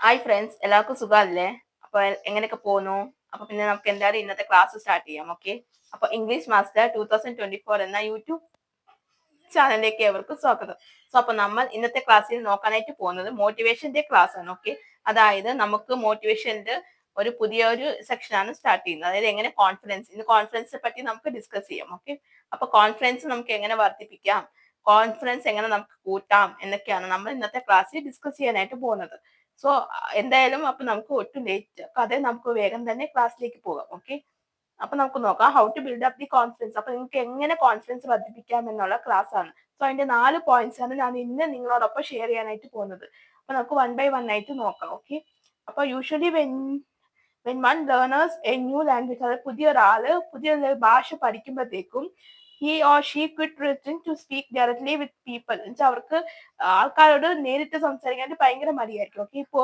Hi friends, എല്ലാവർക്കും സുഖമല്ലേ? അപ്പൊ എങ്ങനെയൊക്കെ പോകുന്നു? അപ്പൊ പിന്നെ നമുക്ക് എന്തായാലും ഇന്നത്തെ ക്ലാസ് സ്റ്റാർട്ട് ചെയ്യാം. ഓക്കെ, അപ്പൊ ഇംഗ്ലീഷ് മാസ്റ്റർ 2024 എന്ന യൂട്യൂബ് ചാനലിലേക്ക് ഏവർക്കും സ്വാഗതം. അപ്പൊ നമ്മൾ ഇന്നത്തെ ക്ലാസ്സിൽ നോക്കാനായിട്ട് പോകുന്നത് മോട്ടിവേഷന്റെ ക്ലാസ് ആണ്. ഓക്കെ, അതായത് നമുക്ക് മോട്ടിവേഷന്റെ ഒരു പുതിയൊരു സെക്ഷനാണ് സ്റ്റാർട്ട് ചെയ്യുന്നത്. അതായത് എങ്ങനെ കോൺഫിഡൻസിനെ പറ്റി നമുക്ക് ഡിസ്കസ് ചെയ്യാം. ഓക്കെ, അപ്പൊ കോൺഫിഡൻസ് നമുക്ക് എങ്ങനെ വർദ്ധിപ്പിക്കാം, കോൺഫിഡൻസ് എങ്ങനെ നമുക്ക് കൂട്ടാം എന്നൊക്കെയാണ് നമ്മൾ ഇന്നത്തെ ക്ലാസ്സിൽ ഡിസ്കസ് ചെയ്യാനായിട്ട് പോകുന്നത്. സോ എന്തായാലും അപ്പൊ നമുക്ക് ഒട്ടും ലേറ്റ് ആക്കാതെ നമുക്ക് വേഗം തന്നെ ക്ലാസ്സിലേക്ക് പോകാം. ഓക്കെ, അപ്പൊ നമുക്ക് നോക്കാം how to build up the confidence. അപ്പൊ നിങ്ങൾക്ക് എങ്ങനെ കോൺഫിഡൻസ് വർദ്ധിപ്പിക്കാം എന്നുള്ള ക്ലാസ് ആണ്. സോ അതിന്റെ 4 പോയിന്റ്സ് ആണ് ഞാൻ ഇന്ന് നിങ്ങളോടൊപ്പം ഷെയർ ചെയ്യാനായിട്ട് പോകുന്നത്. അപ്പൊ നമുക്ക് 1 by 1 ആയിട്ട് നോക്കാം. ഓക്കെ, അപ്പൊ usually when one learners a new language, അതായത് പുതിയൊരു ഭാഷ പഠിക്കുമ്പോഴത്തേക്കും he or she quit written to speak directly with people. എന്നുവെച്ചാൽ അവർക്ക് ആൾക്കാരോട് നേരിട്ട് സംസാരിക്കാനായിട്ട് ഭയങ്കര മടിയായിരിക്കും. ഓക്കെ, ഇപ്പോ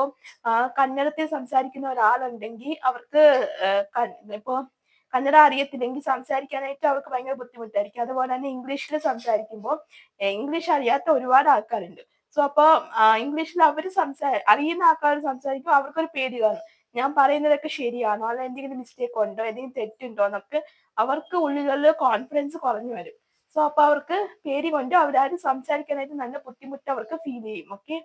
കന്നഡത്തിൽ സംസാരിക്കുന്ന ഒരാളുണ്ടെങ്കിൽ അവർക്ക് ഇപ്പോ കന്നഡ അറിയത്തില്ലെങ്കിൽ സംസാരിക്കാനായിട്ട് അവർക്ക് ഭയങ്കര ബുദ്ധിമുട്ടായിരിക്കും. അതുപോലെ തന്നെ ഇംഗ്ലീഷിൽ സംസാരിക്കുമ്പോൾ ഇംഗ്ലീഷ് അറിയാത്ത ഒരുപാട് ആൾക്കാരുണ്ട്. സോ അപ്പോൾ ഇംഗ്ലീഷിൽ അവർ അറിയുന്ന ആൾക്കാർ സംസാരിക്കുമ്പോൾ അവർക്കൊരു പേടി കാണും. ഞാൻ പറയുന്നതൊക്കെ ശരിയാണോ, അല്ല എന്തെങ്കിലും മിസ്റ്റേക്ക് ഉണ്ടോ, എന്തെങ്കിലും തെറ്റുണ്ടോ എന്നൊക്കെ അവർക്ക് ഉള്ളിലുള്ള കോൺഫിഡൻസ് കുറഞ്ഞു വരും. സോ അപ്പൊ അവർക്ക് പേടി കൊണ്ട് അവരാരും സംസാരിക്കാനായിട്ട് നല്ല ബുദ്ധിമുട്ട് അവർക്ക് ഫീൽ ചെയ്യും. Okay,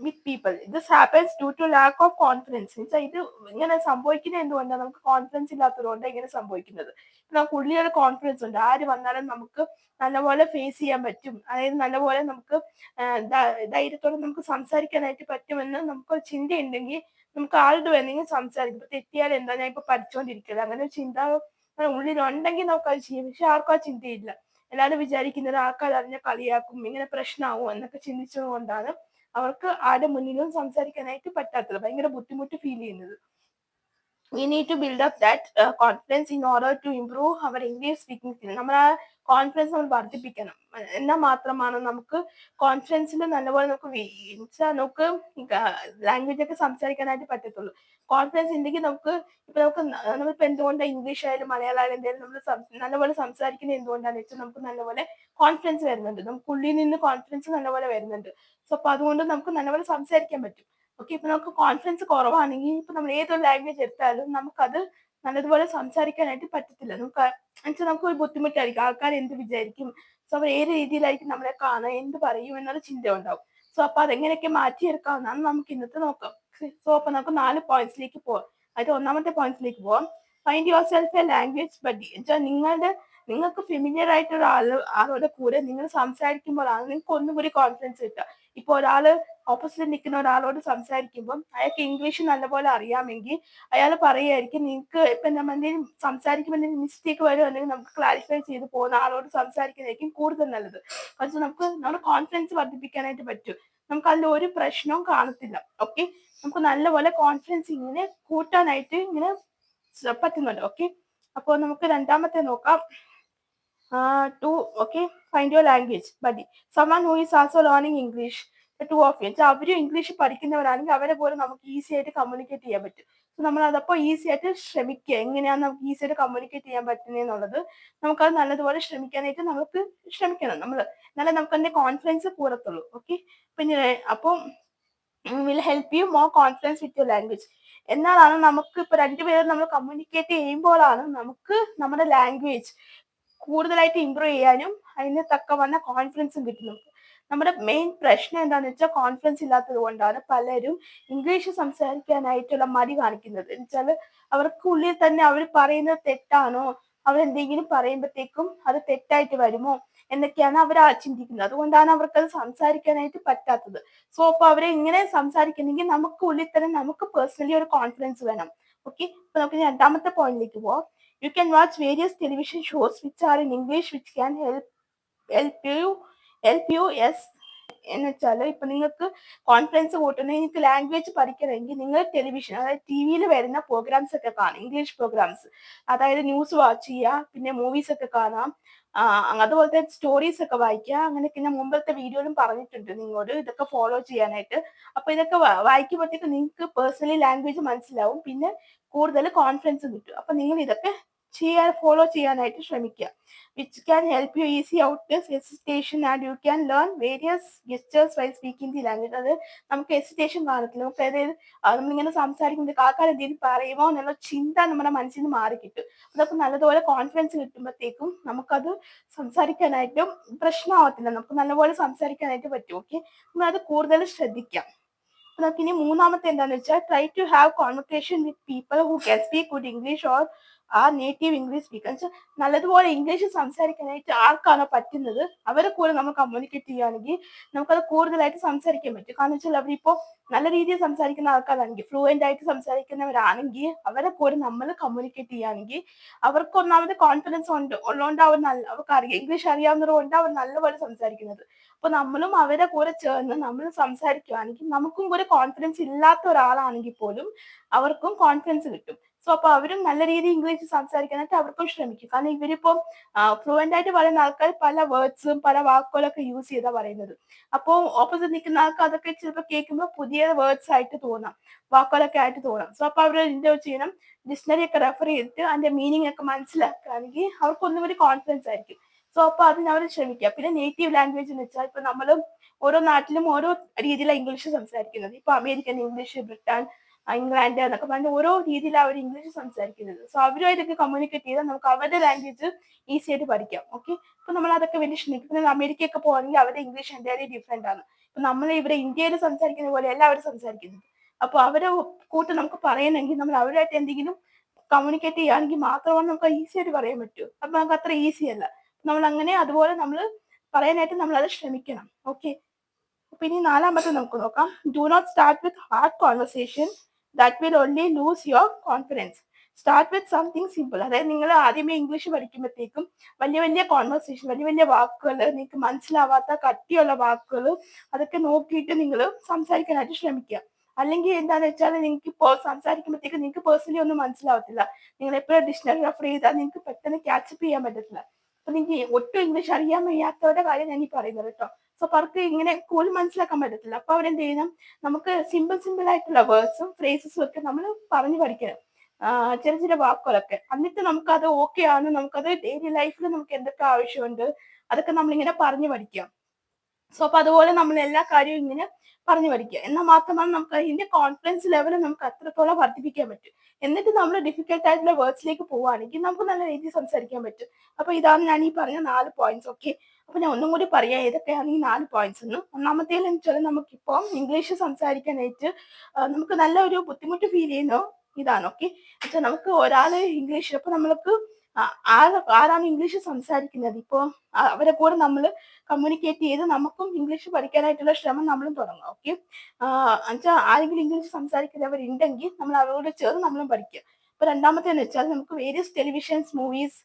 with people this happens due to lack of confidence. ഇത് ഇങ്ങനെ സംഭവിക്കുന്നത് എന്തുകൊണ്ടാണ്? നമുക്ക് കോൺഫിഡൻസ് ഇല്ലാത്തതുകൊണ്ട് ഇങ്ങനെ സംഭവിക്കുന്നത്. നമുക്ക് ഉള്ളിലൊരു കോൺഫിഡൻസ് ഉണ്ട്, ആര് വന്നാലും നമുക്ക് നല്ലപോലെ ഫേസ് ചെയ്യാൻ പറ്റും, അതായത് നല്ലപോലെ നമുക്ക് ധൈര്യത്തോടെ നമുക്ക് സംസാരിക്കാനായിട്ട് പറ്റുമെന്ന് നമുക്കൊരു ചിന്തയുണ്ടെങ്കിൽ നമുക്ക് ആരുടെ വേണമെങ്കിൽ സംസാരിക്കും. ഇപ്പൊ തെറ്റിയാൽ എന്താ, ഞാൻ ഇപ്പൊ പഠിച്ചുകൊണ്ടിരിക്കുന്നത്, അങ്ങനെ ഒരു ചിന്ത ഉള്ളിലുണ്ടെങ്കിൽ നമുക്ക് അത് ചെയ്യും. പക്ഷെ ആർക്കും ആ ചിന്തയില്ല. എല്ലാവരും വിചാരിക്കുന്നത് ആൾക്കാർ അറിഞ്ഞ കളിയാക്കും, ഇങ്ങനെ പ്രശ്നമാവും എന്നൊക്കെ ചിന്തിച്ചത് കൊണ്ടാണ് അവർക്ക് ആരുടെ മുന്നിലും സംസാരിക്കാനായിട്ട് പറ്റാത്തത്, ഭയങ്കര ബുദ്ധിമുട്ട് ഫീൽ ചെയ്യുന്നത്. We need to build up that confidence in order to improve our English speaking skill. നമ്മൾ ആ കോൺഫിഡൻസ് നമ്മൾ വർദ്ധിപ്പിക്കണം. എന്നാൽ മാത്രമാണ് നമുക്ക് കോൺഫിഡൻസിൽ നല്ലപോലെ നമുക്ക് ലാംഗ്വേജ് ഒക്കെ സംസാരിക്കാനായിട്ട് പറ്റത്തുള്ളൂ. കോൺഫിഡൻസ് ഉണ്ടെങ്കിൽ നമ്മളിപ്പോൾ എന്തുകൊണ്ട് ഇംഗ്ലീഷ് ആയാലും മലയാളം ആയാലും എന്തായാലും നമ്മൾ നല്ലപോലെ സംസാരിക്കുന്നത് എന്തുകൊണ്ടാണെന്ന് വെച്ചാൽ നമുക്ക് നല്ലപോലെ കോൺഫിഡൻസ് വരുന്നുണ്ട്, നമുക്ക് ഉള്ളിൽ നിന്ന് കോൺഫിഡൻസ് നല്ലപോലെ വരുന്നുണ്ട്. സോ അപ്പൊ അതുകൊണ്ട് നമുക്ക് നല്ലപോലെ സംസാരിക്കാൻ പറ്റും. ഓക്കെ, ഇപ്പൊ നമുക്ക് കോൺഫിഡൻസ് കുറവാണെങ്കിൽ ഇപ്പൊ നമ്മൾ ഏതൊരു ലാംഗ്വേജ് എടുത്താലും നമുക്കത് നല്ലതുപോലെ സംസാരിക്കാനായിട്ട് പറ്റത്തില്ല. നമുക്ക് ഒരു ബുദ്ധിമുട്ടായിരിക്കും, ആൾക്കാർ എന്ത് വിചാരിക്കും, സോ അവർ ഏത് രീതിയിലായിരിക്കും നമ്മളെ കാണുക, എന്ത് പറയും എന്നുള്ള ചിന്ത ഉണ്ടാവും. സോ അപ്പൊ അതെങ്ങനെയൊക്കെ മാറ്റിയെടുക്കാവുന്നതാണ് നമുക്ക് ഇന്നത്തെ നോക്കാം. സോ അപ്പൊ നമുക്ക് 4 പോയിന്റ്സിലേക്ക് പോവാം. അതായത് ഒന്നാമത്തെ പോയിന്റ്സിലേക്ക് പോവാം. Find your self A language buddy. എന്നുവെച്ചാൽ നിങ്ങൾക്ക് ഫെമിലിയർ ആയിട്ടുള്ള ആളുടെ കൂടെ നിങ്ങൾ സംസാരിക്കുമ്പോഴാണ് നിങ്ങൾക്ക് ഒന്നും കൂടി കോൺഫിഡൻസ് കിട്ടുക. ഇപ്പൊ ഓപ്പോസിറ്റ് നിൽക്കുന്ന ഒരാളോട് സംസാരിക്കുമ്പോൾ അയാൾക്ക് ഇംഗ്ലീഷ് നല്ലപോലെ അറിയാമെങ്കിൽ അയാൾ പറയുമായിരിക്കും, നിങ്ങൾക്ക് ഇപ്പൊ എന്തെങ്കിലും സംസാരിക്കുമ്പോൾ എന്തെങ്കിലും മിസ്റ്റേക്ക് വരുവാണെങ്കിൽ നമുക്ക് ക്ലാരിഫൈ ചെയ്ത് പോകുന്ന ആളോട് സംസാരിക്കുന്നതായിരിക്കും കൂടുതൽ നല്ലത്. പക്ഷെ നമുക്ക് നമ്മുടെ കോൺഫിഡൻസ് വർദ്ധിപ്പിക്കാനായിട്ട് പറ്റും, നമുക്ക് അതിൽ ഒരു പ്രശ്നവും കാണത്തില്ല. ഓക്കെ, നമുക്ക് നല്ലപോലെ കോൺഫിഡൻസ് ഇങ്ങനെ കൂട്ടാനായിട്ട് ഇങ്ങനെ പറ്റുന്നുണ്ട്. ഓക്കെ, അപ്പോൾ നമുക്ക് രണ്ടാമത്തെ നോക്കാം. Two okay, find your language buddy, someone who is also learning English. Two of you അവരും ഇംഗ്ലീഷ് പഠിക്കുന്നവരാണെങ്കിൽ അവരെ പോലെ നമുക്ക് ഈസി ആയിട്ട് കമ്മ്യൂണിക്കേറ്റ് ചെയ്യാൻ പറ്റും. സോ നമ്മൾ അതപ്പോൾ ഈസി ആയിട്ട് ശ്രമിക്കുക, എങ്ങനെയാണ് നമുക്ക് ഈസി ആയിട്ട് കമ്മ്യൂണിക്കേറ്റ് ചെയ്യാൻ പറ്റുന്നതെന്നുള്ളത് നമുക്കത് നല്ലതുപോലെ ശ്രമിക്കാനായിട്ട് നമുക്ക് ശ്രമിക്കണം. എന്നാലേ നമുക്ക് അതിന്റെ കോൺഫിഡൻസ് കൂടത്തുള്ളൂ. ഓക്കെ, പിന്നെ അപ്പം will help you more confidence with your language. എന്നാലാണ് നമുക്ക് ഇപ്പൊ രണ്ടുപേരും നമ്മൾ കമ്മ്യൂണിക്കേറ്റ് ചെയ്യുമ്പോഴാണ് നമുക്ക് നമ്മുടെ ലാംഗ്വേജ് കൂടുതലായിട്ട് ഇമ്പ്രൂവ് ചെയ്യാനും അതിന് തക്കവണ്ണ കോൺഫിഡൻസും കിട്ടും. നമ്മുടെ മെയിൻ പ്രശ്നം എന്താണെന്ന് വെച്ചാൽ കോൺഫിഡൻസ് ഇല്ലാത്തത് കൊണ്ടാണ് പലരും ഇംഗ്ലീഷ് സംസാരിക്കാനായിട്ടുള്ള മടി കാണിക്കുന്നത്. എന്നുവെച്ചാൽ അവർക്ക് ഉള്ളിൽ തന്നെ അവർ പറയുന്നത് തെറ്റാണോ, അവരെന്തെങ്കിലും പറയുമ്പോഴത്തേക്കും അത് തെറ്റായിട്ട് വരുമോ എന്നൊക്കെയാണ് അവർ ചിന്തിക്കുന്നത്. അതുകൊണ്ടാണ് അവർക്കത് സംസാരിക്കാനായിട്ട് പറ്റാത്തത്. സോ അപ്പൊ അവരെ ഇങ്ങനെ സംസാരിക്കണമെങ്കിൽ നമുക്ക് ഉള്ളിൽ തന്നെ നമുക്ക് പേഴ്സണലി ഒരു കോൺഫിഡൻസ് വേണം. ഓക്കെ, ഇപ്പൊ നമുക്ക് രണ്ടാമത്തെ പോയിന്റിലേക്ക് പോവാം. You can watch various television shows which are in English which can help you yes. എന്ന് വെച്ചാൽ ഇപ്പൊ നിങ്ങൾക്ക് കോൺഫിഡൻസ് കൂട്ടണമെങ്കിൽ നിങ്ങൾക്ക് ലാംഗ്വേജ് പഠിക്കണമെങ്കിൽ നിങ്ങൾ ടെലിവിഷൻ, അതായത് ടി വിയിൽ വരുന്ന പ്രോഗ്രാംസ് ഒക്കെ കാണാം, ഇംഗ്ലീഷ് പ്രോഗ്രാംസ്. അതായത് ന്യൂസ് വാച്ച് ചെയ്യുക, പിന്നെ മൂവീസ് ഒക്കെ കാണാം, അതുപോലത്തെ സ്റ്റോറീസ് ഒക്കെ വായിക്കുക. അങ്ങനെയൊക്കെ ഞാൻ മുമ്പത്തെ വീഡിയോയിലും പറഞ്ഞിട്ടുണ്ട് നിങ്ങളോട് ഇതൊക്കെ ഫോളോ ചെയ്യാനായിട്ട്. അപ്പൊ ഇതൊക്കെ വായിക്കുമ്പോഴത്തേക്ക് നിങ്ങൾക്ക് പേഴ്സണലി ലാംഗ്വേജ് മനസ്സിലാവും, പിന്നെ കൂടുതൽ കോൺഫിഡൻസ് കിട്ടും. അപ്പൊ നിങ്ങൾ ഇതൊക്കെ ഫോളോ ചെയ്യാനായിട്ട് ശ്രമിക്കുക. Which can help you easy out this hesitation and you can learn various ഗെസ്റ്റേഴ്സ് while speaking the language. അത് നമുക്ക് ഹെസിറ്റേഷൻ കാണത്തില്ല. നമുക്ക് അതായത് നമ്മളിങ്ങനെ സംസാരിക്കുന്നത് ആൾക്കാർ എന്തെങ്കിലും പറയുമോ എന്നുള്ള ചിന്ത നമ്മുടെ മനസ്സിൽ നിന്ന് മാറി കിട്ടും. അതൊക്കെ നല്ലതുപോലെ കോൺഫിഡൻസ് കിട്ടുമ്പോഴത്തേക്കും നമുക്കത് സംസാരിക്കാനായിട്ടും പ്രശ്നമാവത്തില്ല. നമുക്ക് നല്ലപോലെ സംസാരിക്കാനായിട്ട് പറ്റും. ഓക്കെ, നമ്മളത് കൂടുതൽ ശ്രദ്ധിക്കാം. നമുക്ക് ഇനി മൂന്നാമത്തെ എന്താണെന്ന് വെച്ചാൽ try to have conversation with people who can speak good English or a native English speaker. നല്ലതുപോലെ ഇംഗ്ലീഷ് സംസാരിക്കാനായിട്ട് ആർക്കാണോ പറ്റുന്നത് അവരെ കൂടെ നമ്മൾ കമ്മ്യൂണിക്കേറ്റ് ചെയ്യുകയാണെങ്കിൽ നമുക്കത് കൂടുതലായിട്ട് സംസാരിക്കാൻ പറ്റും. കാരണം വെച്ചാൽ അവരിപ്പോൾ നല്ല രീതിയിൽ സംസാരിക്കുന്ന ആൾക്കാരാണെങ്കിൽ, ഫ്ലുവൻ്റ് ആയിട്ട് സംസാരിക്കുന്നവരാണെങ്കിൽ അവരെ കൂടെ നമ്മൾ കമ്മ്യൂണിക്കേറ്റ് ചെയ്യുകയാണെങ്കിൽ അവർക്ക് ഒന്നാമത് കോൺഫിഡൻസ് ഉള്ളതുകൊണ്ട് അവർക്ക് അറിയാം, ഇംഗ്ലീഷ് അറിയാവുന്നത് കൊണ്ട് അവർ നല്ലപോലെ സംസാരിക്കുന്നത്. അപ്പൊ നമ്മളും അവരെ കൂടെ ചേർന്ന് നമ്മൾ സംസാരിക്കുകയാണെങ്കിൽ നമുക്കും കൂടെ കോൺഫിഡൻസ് ഇല്ലാത്ത ഒരാളാണെങ്കിൽ പോലും അവർക്കും കോൺഫിഡൻസ് കിട്ടും. സോ അപ്പൊ അവരും നല്ല രീതിയിൽ ഇംഗ്ലീഷ് സംസാരിക്കാനായിട്ട് അവർക്കും ശ്രമിക്കും. കാരണം ഇവരിപ്പം ഫ്ലുവൻ്റ് ആയിട്ട് പറയുന്ന ആൾക്കാർ പല വേർഡ്സും പല വാക്കുകളൊക്കെ യൂസ് ചെയ്താ പറയുന്നത്. അപ്പോൾ ഓപ്പോസിറ്റ് നിൽക്കുന്ന ആൾക്ക് അതൊക്കെ ചിലപ്പോൾ കേൾക്കുമ്പോൾ പുതിയ വേർഡ്സ് ആയിട്ട് തോന്നാം, വാക്കുകളൊക്കെ ആയിട്ട് തോന്നാം. സോ അപ്പൊ അവർ എന്തോ ചെയ്യണം, ഡിക്ഷണറി ഒക്കെ റെഫർ ചെയ്തിട്ട് അതിന്റെ മീനിങ് ഒക്കെ മനസ്സിലാക്കുകയാണെങ്കിൽ അവർക്ക് ഒന്നും കൂടി കോൺഫിഡൻസ് ആയിരിക്കും. സോ അപ്പൊ അതിന് അവർ ശ്രമിക്കുക. പിന്നെ നേറ്റീവ് ലാംഗ്വേജ് എന്ന് വെച്ചാൽ ഇപ്പൊ നമ്മൾ ഓരോ നാട്ടിലും ഓരോ രീതിയിലാണ് ഇംഗ്ലീഷ് സംസാരിക്കുന്നത്. ഇപ്പൊ അമേരിക്കൻ ഇംഗ്ലീഷ്, ബ്രിട്ടൻ, ഇംഗ്ലണ്ട് എന്നൊക്കെ പറഞ്ഞ ഓരോ രീതിയിലാണ് അവർ ഇംഗ്ലീഷ് സംസാരിക്കുന്നത്. സോ അവരുമായിട്ടൊക്കെ കമ്മ്യൂണിക്കേറ്റ് ചെയ്താൽ നമുക്ക് അവരുടെ ലാംഗ്വേജ് ഈസി ആയിട്ട് പഠിക്കാം. ഓക്കെ, അപ്പൊ നമ്മൾ അതൊക്കെ വലിയ ശ്രമിക്കും. പിന്നെ അമേരിക്കയൊക്കെ പോകുകയാണെങ്കിൽ അവരുടെ ഇംഗ്ലീഷ് എന്തായാലും ഡിഫറെന്റ് ആണ്. ഇപ്പൊ നമ്മൾ ഇവിടെ ഇന്ത്യയിൽ സംസാരിക്കുന്ന പോലെ അല്ല അവർ സംസാരിക്കുന്നത്. അപ്പൊ അവരെ കൂട്ട് നമുക്ക് പറയണമെങ്കിൽ നമ്മൾ അവരുമായിട്ട് എന്തെങ്കിലും കമ്മ്യൂണിക്കേറ്റ് ചെയ്യുകയാണെങ്കിൽ മാത്രമാണ് നമുക്ക് ഈസി ആയിട്ട് പറയാൻ പറ്റൂ. അപ്പൊ നമുക്ക് അത്ര ഈസി അല്ല. നമ്മൾ അങ്ങനെ അതുപോലെ നമ്മൾ പറയാനായിട്ട് നമ്മൾ അത് ശ്രമിക്കണം. ഓക്കെ, അപ്പൊ ഇനി നാലാമത്തെ നമുക്ക് നോക്കാം. Do not start with hard conversation that will only lose your confidence. Start with something simple. അതായത് നിങ്ങൾ ആദ്യമേ ഇംഗ്ലീഷ് പഠിക്കുമ്പോഴത്തേക്കും വലിയ വലിയ കോൺവെർസേഷൻ, വലിയ വലിയ വാക്കുകൾ, നിങ്ങൾക്ക് മനസ്സിലാവാത്ത കട്ടിയുള്ള വാക്കുകൾ അതൊക്കെ നോക്കിയിട്ട് നിങ്ങൾ സംസാരിക്കാനായിട്ട് ശ്രമിക്കുക. അല്ലെങ്കിൽ എന്താണെന്ന് വെച്ചാൽ നിങ്ങൾക്ക് ഇപ്പോൾ സംസാരിക്കുമ്പോഴത്തേക്ക് നിങ്ങൾക്ക് പേഴ്സണലി ഒന്നും മനസ്സിലാവത്തില്ല. നിങ്ങൾ എപ്പോഴും ഡിക്ഷണറി റെഫർ ചെയ്താൽ നിങ്ങൾക്ക് പെട്ടെന്ന് ക്യാച്ചപ്പ് ചെയ്യാൻ പറ്റത്തില്ല. അപ്പൊ നിങ്ങൾക്ക് ഒട്ടും ഇംഗ്ലീഷ് അറിയാൻ വയ്യാത്തവരുടെ കാര്യം ഞാൻ ഈ പറയുന്നത് കേട്ടോ. സോ അവർക്ക് ഇങ്ങനെ കൂടുതൽ മനസ്സിലാക്കാൻ പറ്റത്തില്ല. അപ്പൊ അവരെന്ത് ചെയ്യണം, നമുക്ക് സിമ്പിൾ ആയിട്ടുള്ള വേർഡ്സും ഫ്രേസസും ഒക്കെ നമ്മൾ പറഞ്ഞു പഠിക്കണം. ചെറിയ ചെറിയ വാക്കുകളൊക്കെ. എന്നിട്ട് നമുക്കത് ഓക്കെ ആണ്, നമുക്കത് ഡെയിലി ലൈഫിൽ നമുക്ക് എന്തൊക്കെ ആവശ്യമുണ്ട് അതൊക്കെ നമ്മളിങ്ങനെ പറഞ്ഞു പഠിക്കാം. സോ അപ്പൊ അതുപോലെ നമ്മൾ എല്ലാ കാര്യവും ഇങ്ങനെ പറഞ്ഞു പഠിക്കുക. എന്നാൽ മാത്രമാണ് നമുക്ക് അതിന്റെ കോൺഫിഡൻസ് ലെവൽ നമുക്ക് അത്രത്തോളം വർദ്ധിപ്പിക്കാൻ പറ്റും. എന്നിട്ട് നമ്മൾ ഡിഫിക്കൽട്ട് ആയിട്ടുള്ള വേർഡ്സിലേക്ക് പോവുകയാണെങ്കിൽ നമുക്ക് നല്ല രീതിയിൽ സംസാരിക്കാൻ പറ്റും. അപ്പൊ ഇതാണ് ഞാൻ ഈ പറഞ്ഞ 4 പോയിന്റ്സ്. ഓക്കെ, അപ്പൊ ഞാൻ ഒന്നും കൂടി പറയാം ഏതൊക്കെയാണ് ഈ 4 പോയിന്റ്സ് എന്ന്. ഒന്നാമത്തേന്ന് വെച്ചാൽ നമുക്കിപ്പോൾ ഇംഗ്ലീഷ് സംസാരിക്കാനായിട്ട് നമുക്ക് നല്ല ഒരു ബുദ്ധിമുട്ട് ഫീൽ ചെയ്യുന്നു ഇതാണ്. ഓക്കെ, വെച്ചാൽ നമുക്ക് ഒരാള് ഇംഗ്ലീഷ്, അപ്പൊ നമ്മൾക്ക് ആരാണ് ഇംഗ്ലീഷ് സംസാരിക്കുന്നത് ഇപ്പോ അവരെ കൂടെ നമ്മൾ കമ്മ്യൂണിക്കേറ്റ് ചെയ്ത് നമുക്കും ഇംഗ്ലീഷ് പഠിക്കാനായിട്ടുള്ള ശ്രമം നമ്മളും തുടങ്ങും. ഓക്കെ, എന്നുവെച്ചാൽ ആരെങ്കിലും ഇംഗ്ലീഷ് സംസാരിക്കുന്നവരുണ്ടെങ്കിൽ നമ്മൾ അവരോട് ചേർന്ന് നമ്മളും പഠിക്കുക. അപ്പൊ രണ്ടാമത്തേന്ന് വെച്ചാൽ നമുക്ക് വേരിയസ് ടെലിവിഷൻസ്, മൂവീസ്,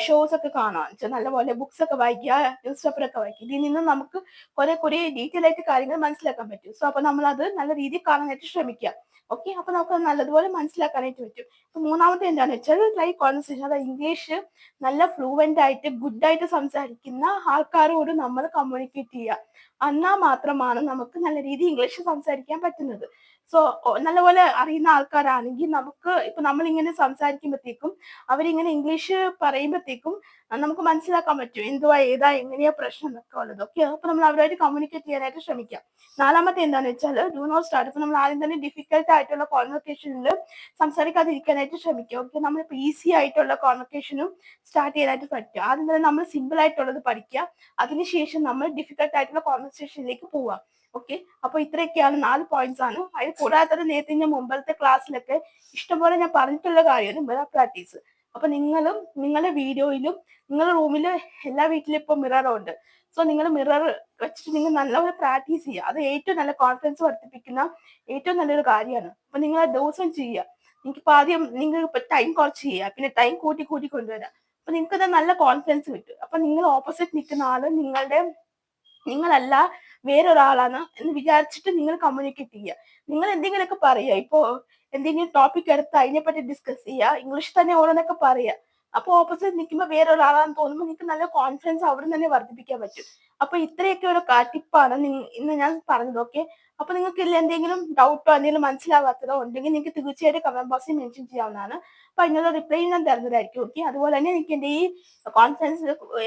ഷോസ് ഒക്കെ കാണാം. നല്ലപോലെ ബുക്സ് ഒക്കെ വായിക്കുക, ന്യൂസ് പേപ്പർ ഒക്കെ വായിക്കുക. ഇതിൽ നിന്ന് നമുക്ക് കുറെ ഡീറ്റെയിൽ ആയിട്ട് കാര്യങ്ങൾ മനസ്സിലാക്കാൻ പറ്റും. സോ അപ്പൊ നമ്മൾ അത് നല്ല രീതിയിൽ കാണാനായിട്ട് ശ്രമിക്കുക. ഓക്കെ, അപ്പൊ നമുക്ക് നല്ലതുപോലെ മനസ്സിലാക്കാനായിട്ട് പറ്റും. അപ്പൊ മൂന്നാമത്തെ എന്താണെന്ന് വെച്ചാൽ ട്രൈ കോൺവെർസേഷൻ. അതായത് ഇംഗ്ലീഷ് നല്ല ഫ്ലുവൻ്റ് ആയിട്ട് ഗുഡ് ആയിട്ട് സംസാരിക്കുന്ന ആൾക്കാരോട് നമ്മൾ കമ്മ്യൂണിക്കേറ്റ് ചെയ്യുക. എന്നാൽ മാത്രമാണ് നമുക്ക് നല്ല രീതിയിൽ ഇംഗ്ലീഷ് സംസാരിക്കാൻ പറ്റുന്നത്. സോ നല്ലപോലെ അറിയുന്ന ആൾക്കാരാണെങ്കിൽ നമുക്ക് ഇപ്പൊ നമ്മളിങ്ങനെ സംസാരിക്കുമ്പോഴത്തേക്കും അവരിങ്ങനെ ഇംഗ്ലീഷ് പറയുമ്പോഴത്തേക്കും നമുക്ക് മനസ്സിലാക്കാൻ പറ്റും എന്തുവാ ഏതാ എങ്ങനെയാ പ്രശ്നം എന്നൊക്കെ ഉള്ളത്. ഓക്കെ, അപ്പൊ നമ്മൾ അവരുമായിട്ട് കമ്മ്യൂണിക്കേറ്റ് ചെയ്യാനായിട്ട് ശ്രമിക്കാം. നാലാമത്തെ എന്താണെന്ന് വെച്ചാൽ ഡു നോട്ട് സ്റ്റാർട്ട്. ഇപ്പൊ നമ്മൾ ആദ്യം തന്നെ ഡിഫിക്കൽട്ട് ആയിട്ടുള്ള കോൺവെർസേഷനിൽ സംസാരിക്കാതിരിക്കാനായിട്ട് ശ്രമിക്കുക. ഓക്കെ, നമ്മളിപ്പോൾ ഈസി ആയിട്ടുള്ള കോൺവെർസേഷനും സ്റ്റാർട്ട് ചെയ്യാനായിട്ട് പറ്റുക. ആദ്യം തന്നെ നമ്മൾ സിമ്പിൾ ആയിട്ടുള്ളത് പഠിക്കുക, അതിനുശേഷം നമ്മൾ ഡിഫിക്കൽട്ട് ആയിട്ടുള്ള കോൺവെർസേഷനിലേക്ക് പോവാം. ഓക്കെ, അപ്പൊ ഇത്രയൊക്കെയാണ് 4 പോയിന്റ്സ് ആണ്. അതിൽ കൂടാതെ നേരത്തെ ഞാൻ മുമ്പത്തെ ക്ലാസ്സിലൊക്കെ ഇഷ്ടംപോലെ ഞാൻ പറഞ്ഞിട്ടുള്ള കാര്യമാണ് മിറർ പ്രാക്ടീസ്. അപ്പൊ നിങ്ങളും നിങ്ങളുടെ വീഡിയോയിലും നിങ്ങളുടെ റൂമിൽ എല്ലാ വീട്ടിലും ഇപ്പൊ മിററുണ്ട്. സോ നിങ്ങൾ മിറർ വെച്ചിട്ട് നിങ്ങൾ നല്ലപോലെ പ്രാക്ടീസ് ചെയ്യുക. അത് ഏറ്റവും നല്ല കോൺഫിഡൻസ് വർദ്ധിപ്പിക്കുന്ന ഏറ്റവും നല്ലൊരു കാര്യമാണ്. അപ്പൊ നിങ്ങൾ ദിവസം ചെയ്യുക. നിങ്ങൾക്ക് ഇപ്പൊ ആദ്യം നിങ്ങൾ ഇപ്പൊ ടൈം കുറച്ച് ചെയ്യുക, പിന്നെ ടൈം കൂട്ടി കൊണ്ടുവരാം. അപ്പൊ നിങ്ങൾക്ക് അത് നല്ല കോൺഫിഡൻസ് കിട്ടും. അപ്പൊ നിങ്ങൾ ഓപ്പോസിറ്റ് നിൽക്കുന്ന ആള് നിങ്ങളല്ല വേറൊരാളാണ് എന്ന് വിചാരിച്ചിട്ട് നിങ്ങൾ കമ്മ്യൂണിക്കേറ്റ് ചെയ്യുക. നിങ്ങൾ എന്തെങ്കിലുമൊക്കെ പറയുക. ഇപ്പോ എന്തെങ്കിലും ടോപ്പിക് എടുത്ത് അതിനെപ്പറ്റി ഡിസ്കസ് ചെയ്യുക, ഇംഗ്ലീഷ് തന്നെ ഓരോന്നൊക്കെ പറയുക. അപ്പൊ ഓപ്പോസിറ്റ് നിൽക്കുമ്പോൾ വേറെ ഒരാളാന്ന് തോന്നുമ്പോൾ നിങ്ങൾക്ക് നല്ല കോൺഫിഡൻസ് അവിടെ നിന്ന് തന്നെ വർദ്ധിപ്പിക്കാൻ പറ്റും. അപ്പൊ ഇത്രയൊക്കെ ഒരു ടിപ്പാണ് ഇന്ന് ഞാൻ പറഞ്ഞത്. ഓക്കെ, അപ്പൊ നിങ്ങൾക്ക് ഇതിൽ എന്തെങ്കിലും ഡൗട്ടോ എന്തെങ്കിലും മനസ്സിലാവാത്തതോ ഉണ്ടെങ്കിൽ നിങ്ങൾക്ക് തീർച്ചയായിട്ടും കമന്റ് ബോക്സിൽ മെൻഷൻ ചെയ്യാവുന്നതാണ്. അപ്പൊ അതിനുള്ള റിപ്ലൈ ഞാൻ തരുന്നതായിരിക്കും. ഓക്കെ, അതുപോലെ തന്നെ എനിക്ക് എന്റെ ഈ കോൺഫിഡൻസ്,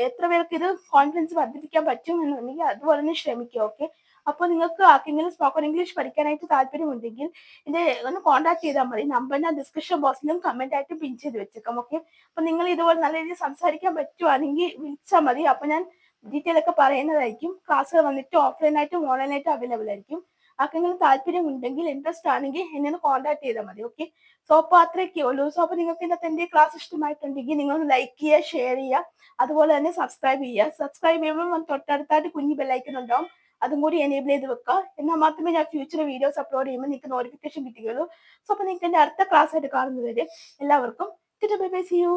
എത്ര പേർക്ക് ഇത് കോൺഫിഡൻസ് വർദ്ധിപ്പിക്കാൻ പറ്റും എന്നുണ്ടെങ്കിൽ അതുപോലെ തന്നെ ശ്രമിക്കുക. ഓക്കെ, അപ്പൊ നിങ്ങൾക്ക് ആർക്കെങ്കിലും സ്പോക്കൺ ഇംഗ്ലീഷ് പഠിക്കാനായിട്ട് താല്പര്യമുണ്ടെങ്കിൽ എന്നെ ഒന്ന് കോൺടാക്ട് ചെയ്താൽ മതി. നമ്പർ ഞാൻ ഡിസ്ക്രിപ്ഷൻ ബോക്സിലും കമന്റ് ആയിട്ട് പിൻ ചെയ്ത് വെച്ചേക്കാം. ഓക്കെ, അപ്പൊ നിങ്ങൾ ഇതുപോലെ നല്ല രീതിയിൽ സംസാരിക്കാൻ പറ്റുവാണെങ്കിൽ വിളിച്ചാൽ മതി. അപ്പൊ ഞാൻ ഡീറ്റെയിൽ ഒക്കെ പറയുന്നതായിരിക്കും. ക്ലാസ്സുകൾ വന്നിട്ട് ഓഫ്ലൈൻ ആയിട്ടും ഓൺലൈൻ ആയിട്ടും അവൈലബിൾ ആയിരിക്കും. ആർക്കെങ്കിലും താല്പര്യം ഉണ്ടെങ്കിൽ, ഇൻട്രസ്റ്റ് ആണെങ്കിൽ എന്നെ ഒന്ന് കോൺടാക്ട് ചെയ്താൽ മതി. ഓക്കെ, സോ അപ്പൊ അത്രയൊക്കെ ഉള്ളൂ. സോ അപ്പൊ നിങ്ങൾക്ക് ഇന്നത്തെ എന്റെ ക്ലാസ് ഇഷ്ടമായിട്ടുണ്ടെങ്കിൽ നിങ്ങൾ ലൈക്ക് ചെയ്യുക, ഷെയർ ചെയ്യുക, അതുപോലെ തന്നെ സബ്സ്ക്രൈബ് ചെയ്യുക. സബ്സ്ക്രൈബ് ചെയ്യുമ്പോൾ തൊട്ടടുത്തായിട്ട് കുഞ്ഞു ബെല്ലൈക്കൺ ഉണ്ടാവും, അതും കൂടി എനേബിൾ ചെയ്ത് വെക്കുക. എന്നാൽ മാത്രമേ ഞാൻ ഫ്യൂച്ചർ വീഡിയോസ് അപ്ലോഡ് ചെയ്യുമ്പോൾ നിങ്ങൾക്ക് നോട്ടിഫിക്കേഷൻ കിട്ടുകയുള്ളൂ. സോ അപ്പൊ നിങ്ങൾക്ക് എന്റെ അടുത്ത ക്ലാസ് ആയിട്ട് കാണുന്നവരെ എല്ലാവർക്കും ബൈ ബൈ, സീ യു.